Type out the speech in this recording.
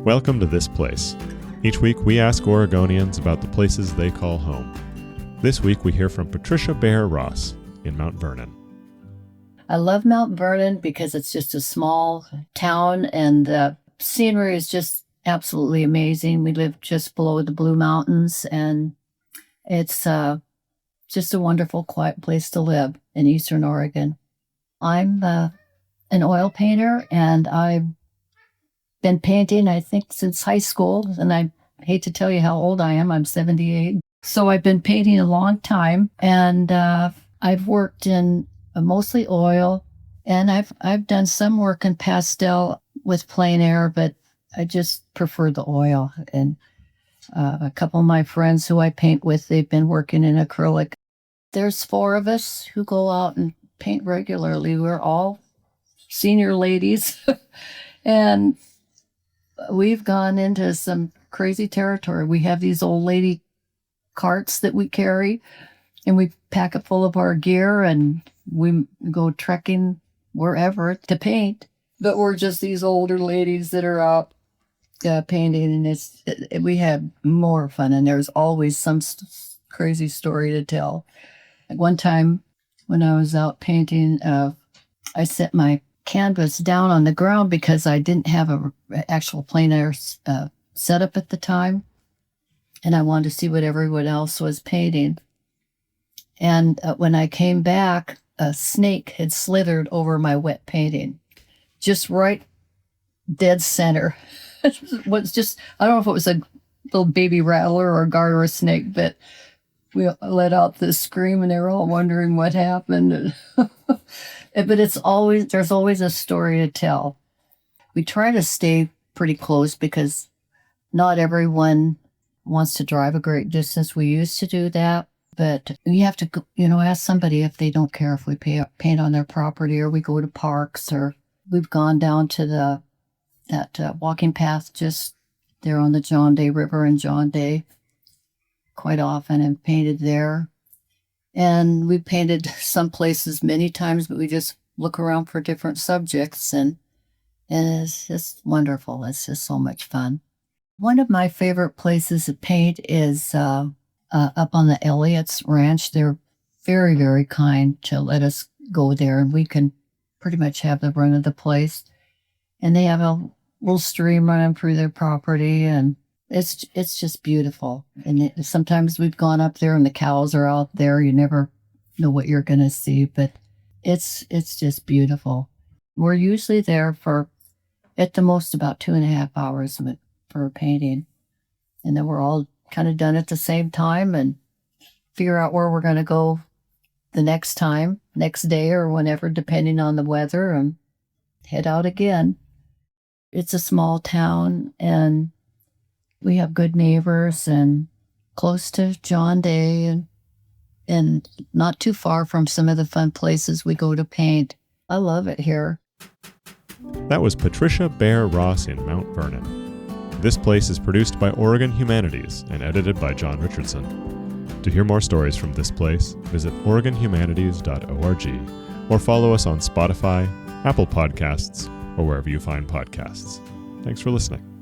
Welcome to This Place. Each week we ask Oregonians about the places they call home. This week we hear from Patricia Baehr-Ross in Mount Vernon. I love Mount Vernon because it's just a small town and the scenery is just absolutely amazing. We live just below the Blue Mountains and it's just a wonderful, quiet place to live in Eastern Oregon. I'm an oil painter and I've been painting, I think, since high school. And I hate to tell you how old I am. I'm 78. So I've been painting a long time and I've worked in mostly oil and I've done some work in pastel with plein air, but I just prefer the oil. And a couple of my friends who I paint with, they've been working in acrylic. There's 4 of us who go out and paint regularly. We're all senior ladies and we've gone into some crazy territory. We have these old lady carts that we carry and we pack it full of our gear and we go trekking wherever to paint. But we're just these older ladies that are out painting, and we have more fun, and there's always some crazy story to tell. Like one time when I was out painting, I set my canvas down on the ground because I didn't have an actual plein air setup at the time, and I wanted to see what everyone else was painting. And when I came back, a snake had slithered over my wet painting, just right dead center. It was just, I don't know if it was a little baby rattler or a garter snake, but we let out this scream and they were all wondering what happened. But there's always a story to tell. We try to stay pretty close because not everyone wants to drive a great distance. We used to do that, but you have to, ask somebody if they don't care if we paint on their property, or we go to parks, or we've gone down to that walking path just there on the John Day River in John Day quite often and painted there. And we painted some places many times, but we just look around for different subjects and it's just wonderful. It's just so much fun. One of my favorite places to paint is up on the Elliott's Ranch. They're very, very kind to let us go there and we can pretty much have the run of the place. And they have a little stream running through their property and it's just beautiful. And sometimes we've gone up there and the cows are out there. You never know what you're going to see, but it's just beautiful. We're usually there for, at the most, about 2.5 hours for painting. And then we're all kind of done at the same time and figure out where we're going to go the next day or whenever, depending on the weather, and head out again. It's a small town and we have good neighbors and close to John Day and not too far from some of the fun places we go to paint. I love it here. That was Patricia Baehr-Ross in Mount Vernon. This Place is produced by Oregon Humanities and edited by John Richardson. To hear more stories from This Place, visit OregonHumanities.org or follow us on Spotify, Apple Podcasts, or wherever you find podcasts. Thanks for listening.